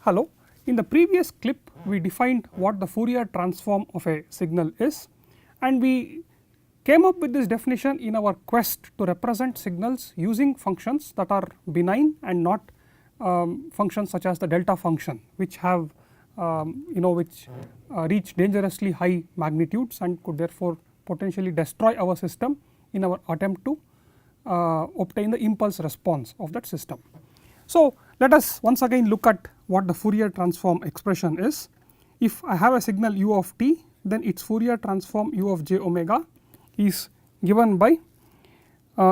Hello, in the previous clip we defined what the Fourier transform of a signal is, and we came up with this definition in our quest to represent signals using functions that are benign and not functions such as the delta function, which have which reach dangerously high magnitudes and could therefore potentially destroy our system in our attempt to obtain the impulse response of that system. So, let us once again look at what the Fourier transform expression is. If I have a signal u of t, then its Fourier transform u of j omega is given by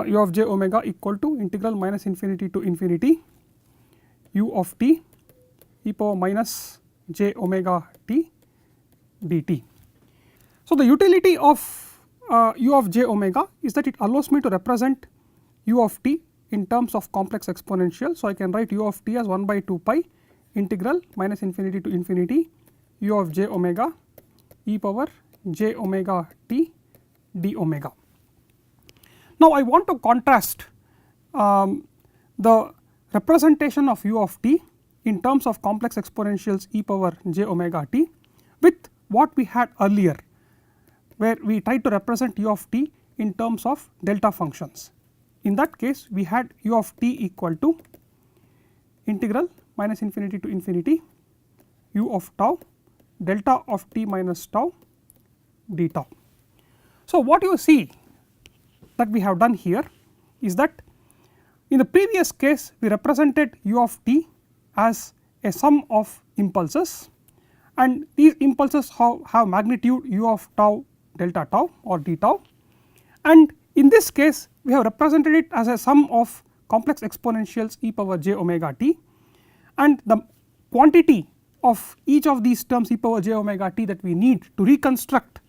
u of j omega equal to integral minus infinity to infinity u of t e power minus j omega t dt. So, the utility of u of j omega is that it allows me to represent u of t in terms of complex exponential. So, I can write u of t as 1 by 2 pi integral minus infinity to infinity u of j omega e power j omega t d omega. Now, I want to contrast the representation of u of t in terms of complex exponentials e power j omega t with what we had earlier, where we tried to represent u of t in terms of delta functions. In that case, we had u of t equal to integral minus infinity to infinity u of tau delta of t minus tau d tau. So, what you see that we have done here is that in the previous case we represented u of t as a sum of impulses, and these impulses have magnitude u of tau delta tau or d tau, and in this case we have represented it as a sum of complex exponentials e power j omega t, and the quantity of each of these terms e power j omega t that we need to reconstruct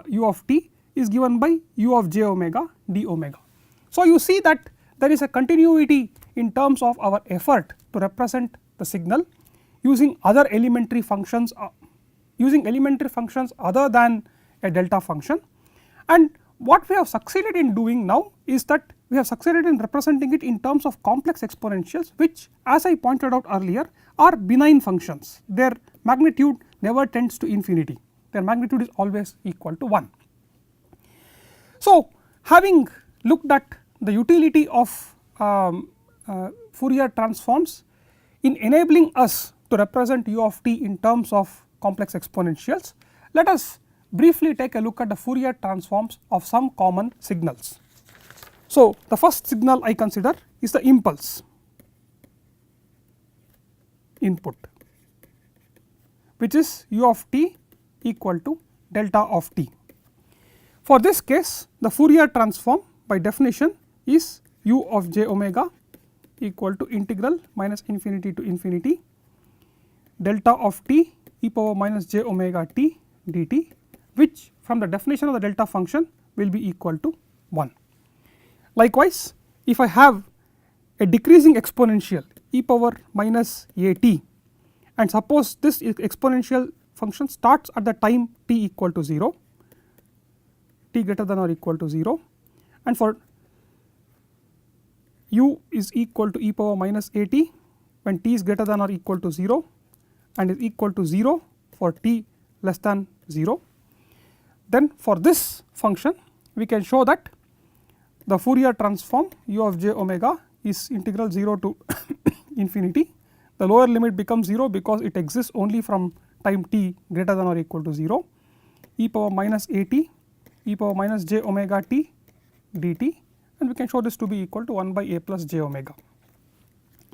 u of t is given by u of j omega d omega. So, you see that there is a continuity in terms of our effort to represent the signal using other elementary functions other than a delta function, and what we have succeeded in doing now is that we have succeeded in representing it in terms of complex exponentials, which, as I pointed out earlier, are benign functions. Their magnitude never tends to infinity, their magnitude is always equal to 1. So, having looked at the utility of Fourier transforms in enabling us to represent u of t in terms of complex exponentials, let us briefly take a look at the Fourier transforms of some common signals. So, the first signal I consider is the impulse input, which is u of t equal to delta of t. For this case, the Fourier transform by definition is u of j omega equal to integral minus infinity to infinity delta of t e power minus j omega t dt, which from the definition of the delta function will be equal to 1. Likewise, if I have a decreasing exponential e power minus a t, and suppose this exponential function starts at the time t equal to 0, t greater than or equal to 0, and for u is equal to e power minus a t when t is greater than or equal to 0 and is equal to 0 for t less than 0, then for this function we can show that the Fourier transform u of j omega is integral 0 to infinity. The lower limit becomes 0 because it exists only from time t greater than or equal to 0, e power minus a t e power minus j omega t dt, and we can show this to be equal to 1 by a plus j omega.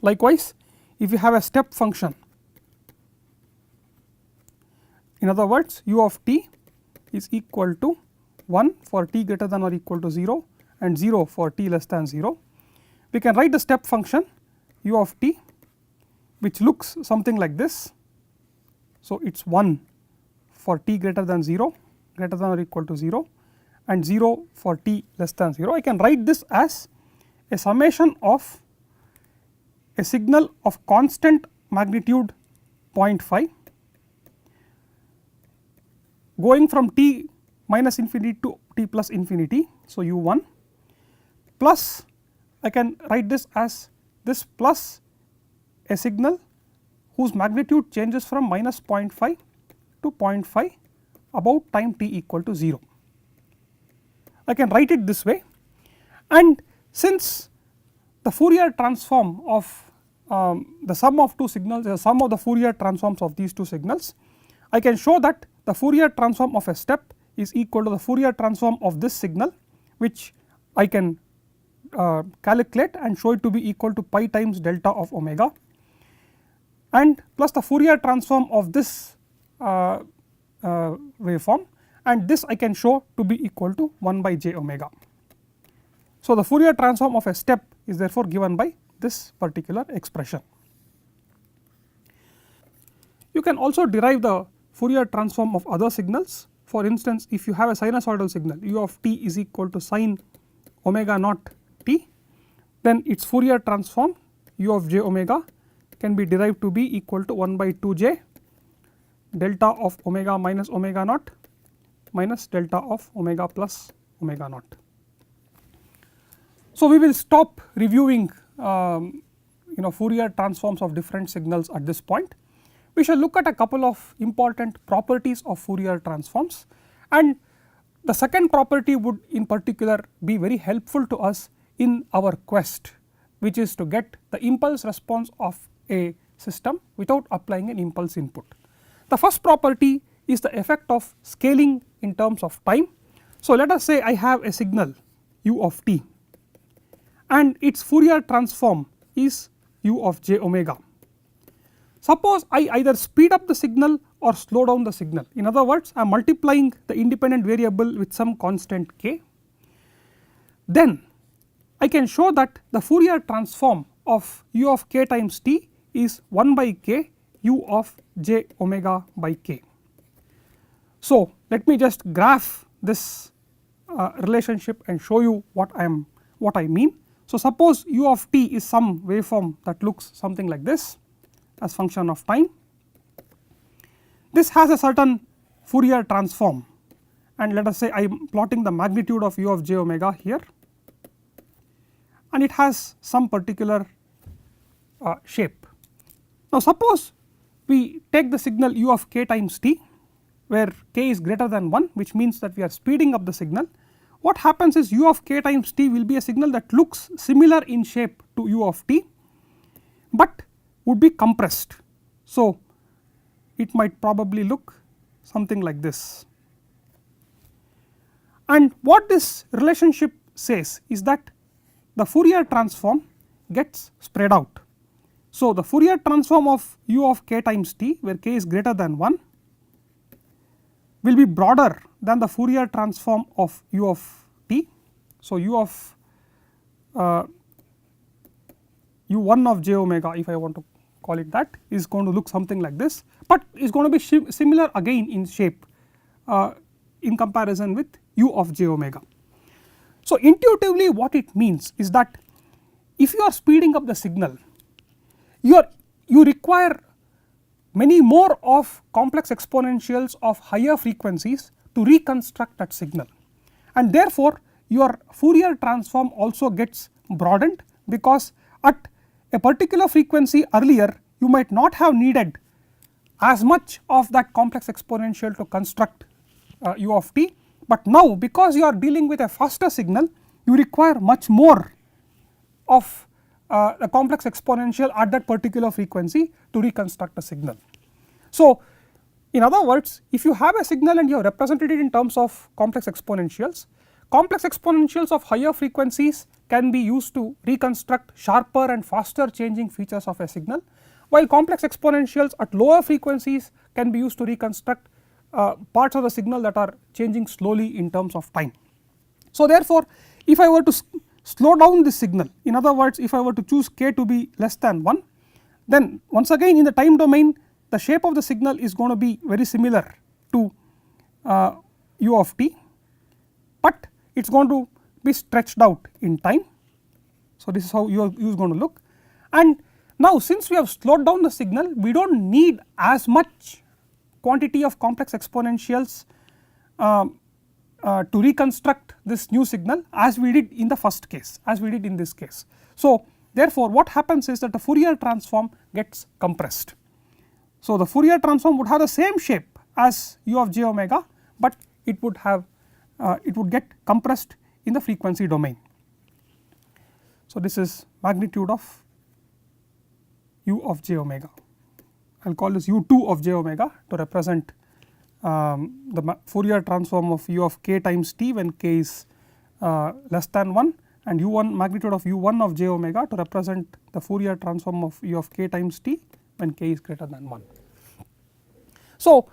Likewise, if you have a step function, in other words u of t is equal to 1 for t greater than or equal to 0 and 0 for t less than 0, we can write the step function u of t which looks something like this. So, it is 1 for t greater than 0, greater than or equal to 0, and 0 for t less than 0. I can write this as a summation of a signal of constant magnitude 0.5 going from t minus infinity to t plus infinity. So, u1 plus I can write this as this plus a signal whose magnitude changes from minus 0.5 to 0.5 about time t equal to 0. I can write it this way, and since the Fourier transform of the sum of two signals, the sum of the Fourier transforms of these two signals, I can show that the Fourier transform of a step is equal to the Fourier transform of this signal, which I can calculate and show it to be equal to pi times delta of omega, and plus the Fourier transform of this waveform, and this I can show to be equal to 1 by j omega. So, the Fourier transform of a step is therefore given by this particular expression. You can also derive the Fourier transform of other signals. For instance, if you have a sinusoidal signal u of t is equal to sin omega naught t, then its Fourier transform u of j omega can be derived to be equal to 1 by 2 j delta of omega minus omega naught minus delta of omega plus omega naught. So, we will stop reviewing Fourier transforms of different signals at this point. We shall look at a couple of important properties of Fourier transforms, and the second property would in particular be very helpful to us in our quest, which is to get the impulse response of a system without applying an impulse input. The first property is the effect of scaling in terms of time. So, let us say I have a signal u of t and its Fourier transform is u of j omega. Suppose I either speed up the signal or slow down the signal. In other words, I am multiplying the independent variable with some constant k. Then I can show that the Fourier transform of u of k times t is 1 by k u of j omega by k. So, let me just graph this relationship and show you what I mean. So, suppose u of t is some waveform that looks something like this as function of time. This has a certain Fourier transform, and let us say I am plotting the magnitude of u of j omega here, and it has some particular shape. Now, suppose we take the signal u of k times t where k is greater than 1, which means that we are speeding up the signal. What happens is u of k times t will be a signal that looks similar in shape to u of t, but would be compressed. So, it might probably look something like this, and what this relationship says is that the Fourier transform gets spread out. So, the Fourier transform of u of k times t where k is greater than 1 will be broader than the Fourier transform of u of t. So, u of u1 of j omega, if I want to call it that, is going to look something like this, but is going to be similar again in shape in comparison with u of j omega. So, intuitively what it means is that if you are speeding up the signal, you require many more of complex exponentials of higher frequencies to reconstruct that signal, and therefore your Fourier transform also gets broadened, because at a particular frequency earlier you might not have needed as much of that complex exponential to construct u of t, but now because you are dealing with a faster signal you require much more of a complex exponential at that particular frequency to reconstruct a signal. So, in other words, if you have a signal and you have represented it in terms of complex exponentials of higher frequencies can be used to reconstruct sharper and faster changing features of a signal, while complex exponentials at lower frequencies can be used to reconstruct parts of the signal that are changing slowly in terms of time. So, therefore, if I were to slow down this signal, in other words if I were to choose k to be less than 1, then once again in the time domain the shape of the signal is going to be very similar to u of t, but it is going to be stretched out in time. So, this is how u is going to look, and now since we have slowed down the signal we do not need as much quantity of complex exponentials to reconstruct this new signal as we did in the first case, as we did in this case. So, therefore, what happens is that the Fourier transform gets compressed. So, the Fourier transform would have the same shape as u of j omega, but it would have it would get compressed in the frequency domain. So, this is magnitude of u of j omega. I will call this u2 of j omega to represent the Fourier transform of u of k times t when k is less than 1, and u1 magnitude of u1 of j omega to represent the Fourier transform of u of k times t when k is greater than 1. So,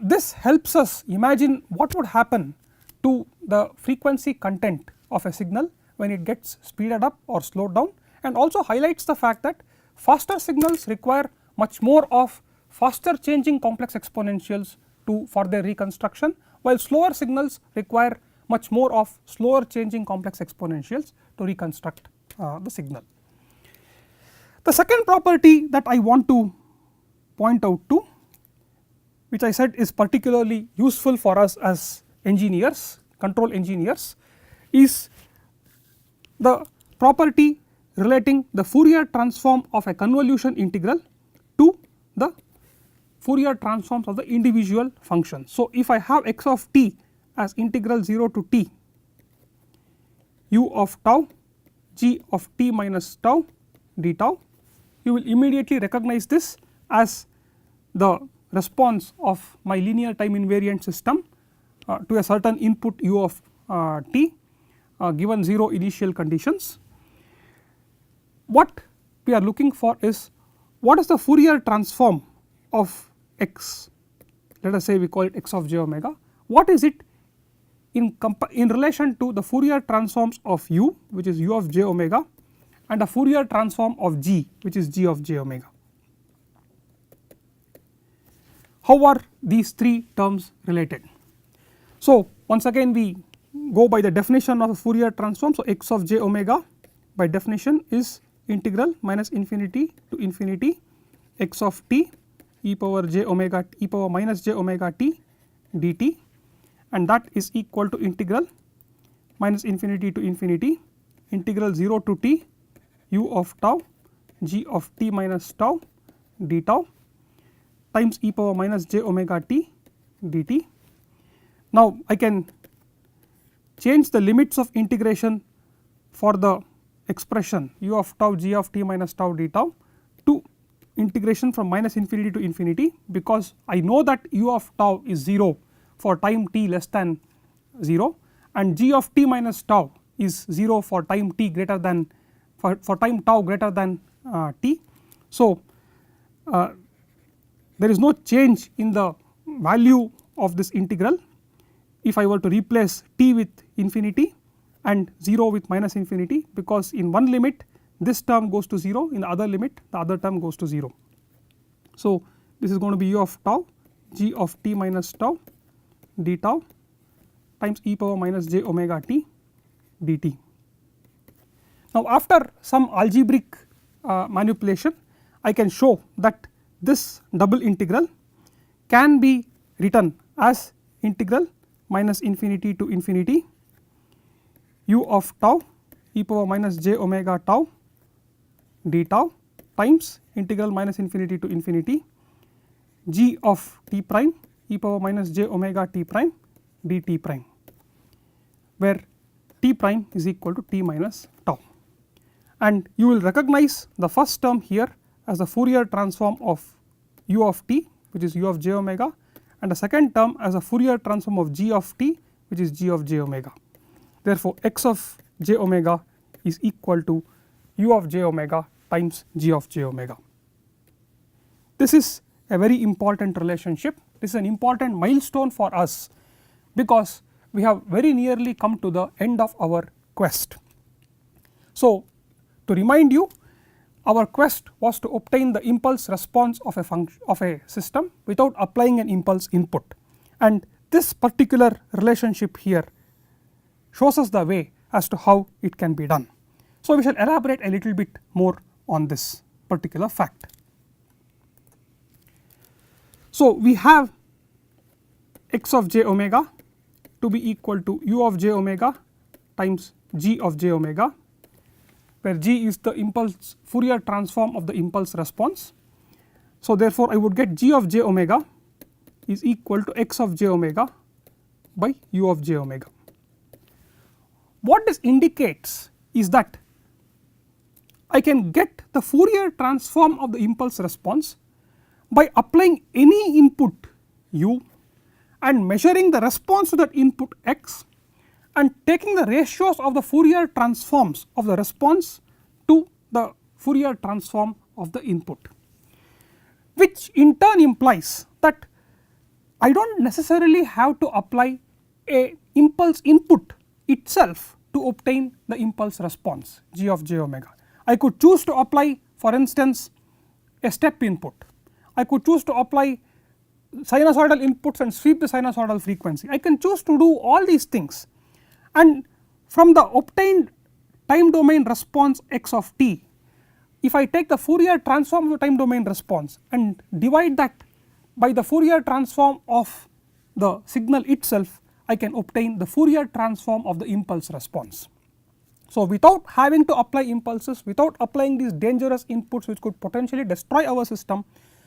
this helps us imagine what would happen to the frequency content of a signal when it gets speeded up or slowed down, and also highlights the fact that faster signals require much more of faster changing complex exponentials for their reconstruction, while slower signals require much more of slower changing complex exponentials to reconstruct the signal. The second property that I want to point out to, which I said is particularly useful for us as engineers, control engineers, is the property relating the Fourier transform of a convolution integral to the Fourier transforms of the individual functions. So, if I have x of t as integral 0 to t u of tau g of t minus tau d tau, you will immediately recognize this as the response of my linear time invariant system to a certain input u of t given 0 initial conditions. What we are looking for is what is the Fourier transform of x, let us say we call it x of j omega, what is it in relation to the Fourier transforms of u, which is u of j omega, and the Fourier transform of g, which is g of j omega. How are these three terms related? So, once again we go by the definition of a Fourier transform. So, x of j omega by definition is integral minus infinity to infinity x of t e power j omega e power minus j omega t dt, and that is equal to integral minus infinity to infinity integral 0 to t u of tau g of t minus tau d tau times e power minus j omega t dt. Now, I can change the limits of integration for the expression u of tau g of t minus tau d tau to integration from minus infinity to infinity, because I know that u of tau is 0 for time t less than 0 and g of t minus tau is 0 for time t greater than for time tau greater than t. So, there is no change in the value of this integral if I were to replace t with infinity and 0 with minus infinity, because in one limit this term goes to 0, in the other limit the other term goes to 0. So, this is going to be u of tau g of t minus tau d tau times e power minus j omega t dt. Now, after some algebraic manipulation, I can show that this double integral can be written as integral minus infinity to infinity u of tau e power minus j omega tau d tau times integral minus infinity to infinity g of t prime e power minus j omega t prime dt prime, where t prime is equal to t minus tau, and you will recognize the first term here as the Fourier transform of u of t, which is u of j omega, and the second term as a Fourier transform of g of t, which is g of j omega. Therefore, x of j omega is equal to u of j omega times g of j omega. This is a very important relationship. This is an important milestone for us, because we have very nearly come to the end of our quest. So, to remind you, our quest was to obtain the impulse response of a system without applying an impulse input, and this particular relationship here shows us the way as to how it can be done. So, we shall elaborate a little bit more on this particular fact. So, we have x of j omega to be equal to u of j omega times g of j omega, where g is the impulse Fourier transform of the impulse response. So therefore I would get g of j omega is equal to x of j omega by u of j omega. What this indicates is that I can get the Fourier transform of the impulse response by applying any input u and measuring the response to that input x and taking the ratios of the Fourier transforms of the response to the Fourier transform of the input, which in turn implies that I do not necessarily have to apply a impulse input itself to obtain the impulse response g of j omega. I could choose to apply, for instance, a step input. I could choose to apply sinusoidal inputs and sweep the sinusoidal frequency. I can choose to do all these things, and from the obtained time domain response x of t, if I take the Fourier transform of the time domain response and divide that by the Fourier transform of the signal itself, I can obtain the Fourier transform of the impulse response. So without having to apply impulses, without applying these dangerous inputs which could potentially destroy our system,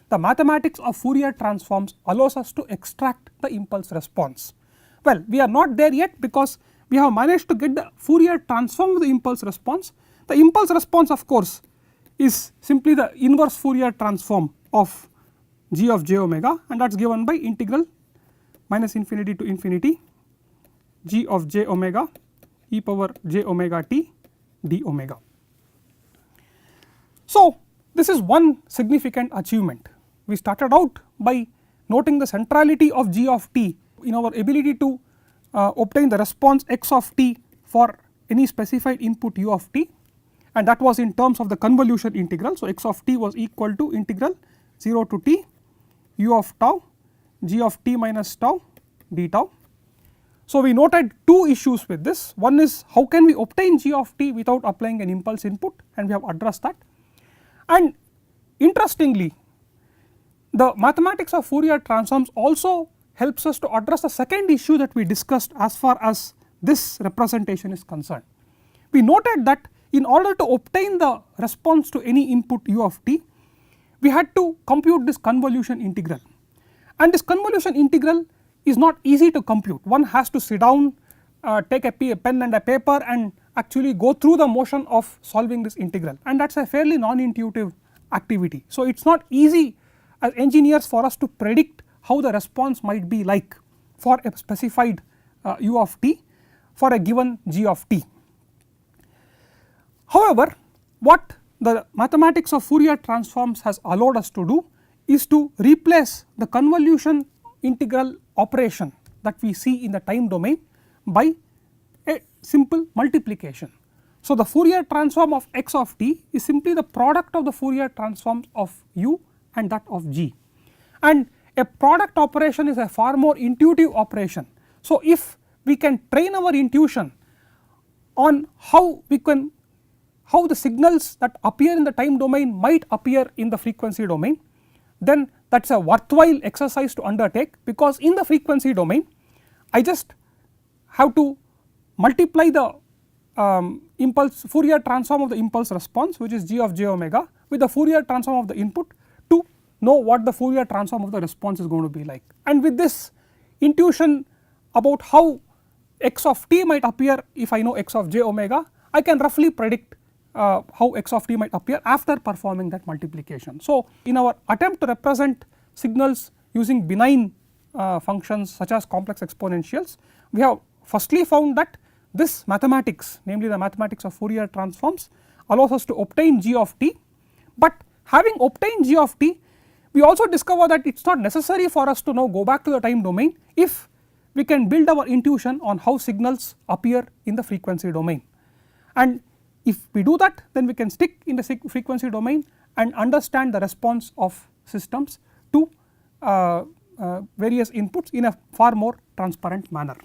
the mathematics of Fourier transforms allows us to extract the impulse response. Well, we are not there yet because we have managed to get the Fourier transform of the impulse response. The impulse response of course is simply the inverse Fourier transform of g of j omega, and that is given by integral minus infinity to infinity g of j omega e power j omega t d omega. So this is one significant achievement. We started out by noting the centrality of g of t in our ability to obtain the response x of t for any specified input u of t, and that was in terms of the convolution integral. So x of t was equal to integral 0 to t u of tau g of t minus tau d tau. So we noted two issues with this. One is how can we obtain g of t without applying an impulse input, and we have addressed that. And interestingly, the mathematics of Fourier transforms also helps us to address the second issue that we discussed as far as this representation is concerned. We noted that in order to obtain the response to any input u of t, we had to compute this convolution integral, and this convolution integral is not easy to compute. One has to sit down, take a pen and a paper and actually go through the motion of solving this integral, and that is a fairly non-intuitive activity. So it is not easy as engineers for us to predict how the response might be like for a specified u of t for a given g of t. However, what the mathematics of Fourier transforms has allowed us to do is to replace the convolution integral operation that we see in the time domain by a simple multiplication. So the Fourier transform of x of t is simply the product of the Fourier transforms of u and that of g, and a product operation is a far more intuitive operation. So if we can train our intuition on how the signals that appear in the time domain might appear in the frequency domain, then that is a worthwhile exercise to undertake, because in the frequency domain I just have to multiply the impulse Fourier transform of the impulse response, which is g of j omega, with the Fourier transform of the input to know what the Fourier transform of the response is going to be like. And with this intuition about how x of t might appear if I know x of j omega, I can roughly predict how x of t might appear after performing that multiplication. So in our attempt to represent signals using benign functions such as complex exponentials, we have firstly found that this mathematics, namely the mathematics of Fourier transforms, allows us to obtain g of t, but having obtained g of t, we also discover that it is not necessary for us to now go back to the time domain if we can build our intuition on how signals appear in the frequency domain. And if we do that, then we can stick in the frequency domain and understand the response of systems to various inputs in a far more transparent manner.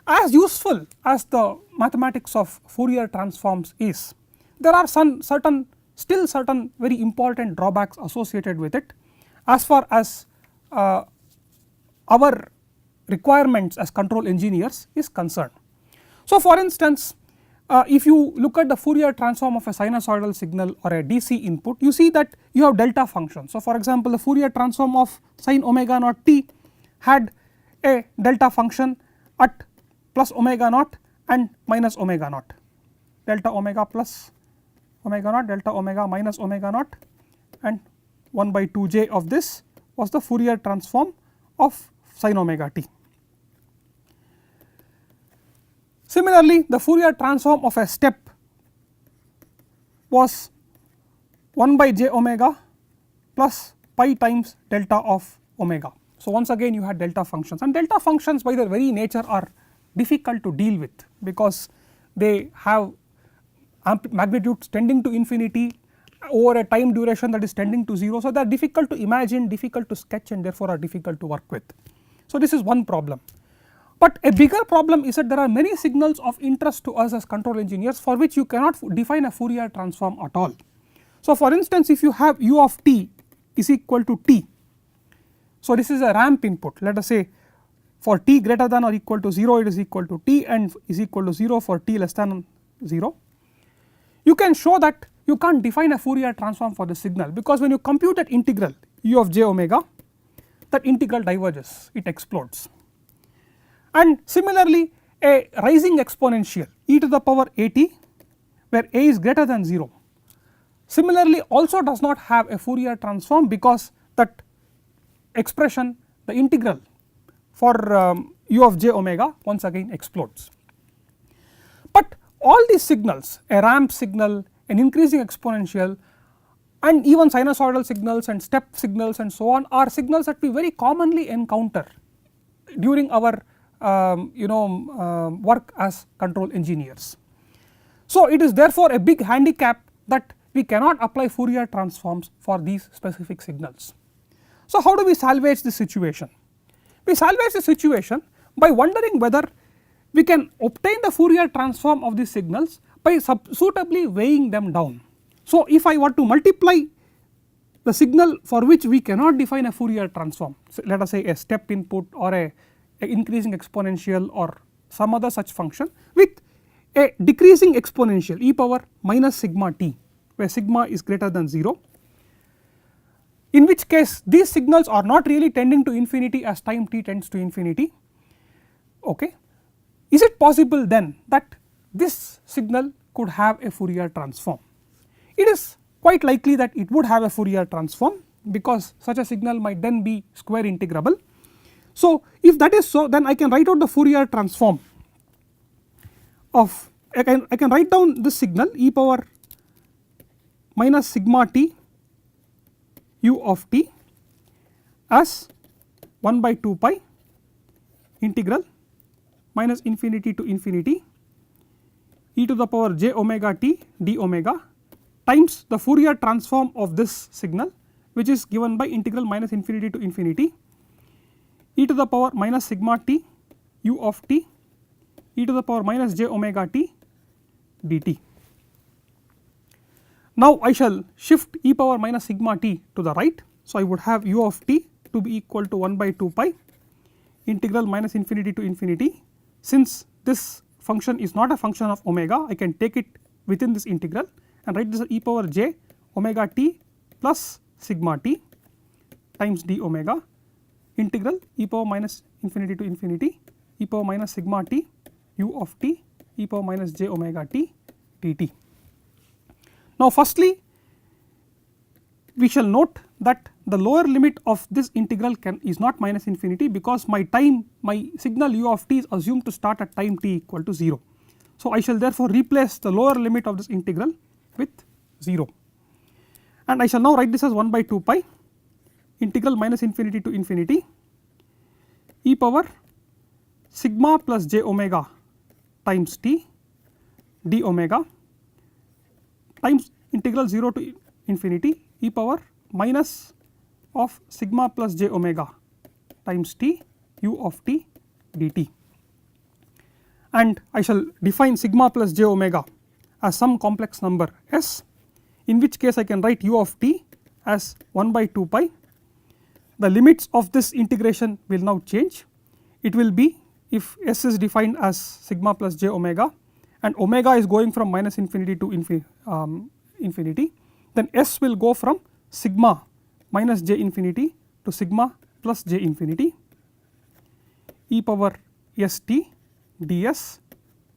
As useful as the mathematics of Fourier transforms is, there are still certain very important drawbacks associated with it as far as our requirements as control engineers is concerned. So for instance, if you look at the Fourier transform of a sinusoidal signal or a DC input, you see that you have delta functions. So, for example, the Fourier transform of sin omega naught t had a delta function at plus omega naught and minus omega naught, delta omega plus omega naught, delta omega minus omega naught, and 1 by 2 j of this was the Fourier transform of sin omega t. Similarly, the Fourier transform of a step was 1 by j omega plus pi times delta of omega. So, once again you had delta functions, and delta functions by their very nature are difficult to deal with because they have magnitudes tending to infinity over a time duration that is tending to 0. So, they are difficult to imagine, difficult to sketch, and therefore are difficult to work with. So, this is one problem. But a bigger problem is that there are many signals of interest to us as control engineers for which you cannot define a Fourier transform at all. So, for instance, if you have u of t is equal to t, so this is a ramp input, let us say for t greater than or equal to 0 it is equal to t and is equal to 0 for t less than 0. You can show that you can't define a Fourier transform for the signal, because when you compute that integral u of j omega, that integral diverges, it explodes. And similarly, a rising exponential e to the power a t where a is greater than 0 similarly also does not have a Fourier transform, because that expression, the integral for u of j omega once again explodes. But all these signals, a ramp signal, an increasing exponential, and even sinusoidal signals and step signals and so on, are signals that we very commonly encounter during our work as control engineers. So, it is therefore a big handicap that we cannot apply Fourier transforms for these specific signals. So, how do we salvage this situation? We salvage the situation by wondering whether we can obtain the Fourier transform of these signals by suitably weighing them down. So, if I were to multiply the signal for which we cannot define a Fourier transform, so let us say a step input or a increasing exponential or some other such function with a decreasing exponential e power minus sigma t, where sigma is greater than 0, in which case these signals are not really tending to infinity as time t tends to infinity. Okay. Is it possible then that this signal could have a Fourier transform? It is quite likely that it would have a Fourier transform, because such a signal might then be square integrable. So, if that is so, then I can write out the Fourier transform of I can write down this signal e power minus sigma t u of t as 1 by 2 pi integral minus infinity to infinity e to the power j omega t d omega times the Fourier transform of this signal, which is given by integral minus infinity to infinity e to the power minus sigma t u of t e to the power minus j omega t dt. Now, I shall shift e power minus sigma t to the right. So, I would have u of t to be equal to 1 by 2 pi integral minus infinity to infinity. Since this function is not a function of omega, I can take it within this integral and write this as e power j omega t plus sigma t times d omega integral e power minus infinity to infinity e power minus sigma t u of t e power minus j omega t dt. Now, firstly we shall note that the lower limit of this integral is not minus infinity, because my signal u of t is assumed to start at time t equal to 0. So, I shall therefore replace the lower limit of this integral with 0, and I shall now write this as 1 by 2 pi integral minus infinity to infinity e power sigma plus j omega times t d omega times integral 0 to infinity e power minus of sigma plus j omega times t u of t dt, and I shall define sigma plus j omega as some complex number s, in which case I can write u of t as 1 by 2 pi. The limits of this integration will now change. It will be, if s is defined as sigma plus j omega and omega is going from minus infinity to infinity, then S will go from sigma minus j infinity to sigma plus j infinity e power s t ds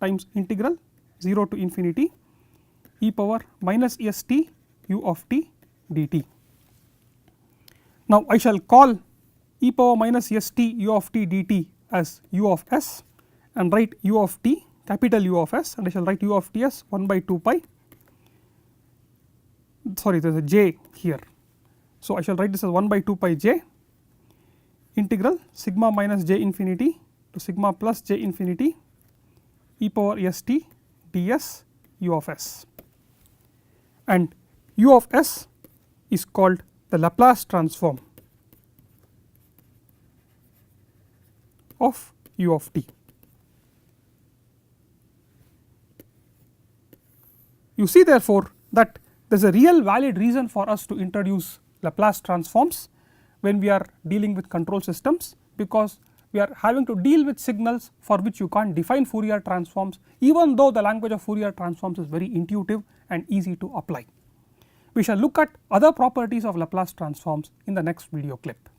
times integral 0 to infinity e power minus s t u of t dt. Now, I shall call e power minus s t u of t dt as u of s and write u of t, capital U of s, and I shall write u of t as 1 by 2 pi, sorry, there is a j here. So, I shall write this as 1 by 2 pi j integral sigma minus j infinity to sigma plus j infinity e power s t ds u of s, and u of s is called the Laplace transform of u of t. You see therefore that there is a real valid reason for us to introduce Laplace transforms when we are dealing with control systems, because we are having to deal with signals for which you can't define Fourier transforms, even though the language of Fourier transforms is very intuitive and easy to apply. We shall look at other properties of Laplace transforms in the next video clip.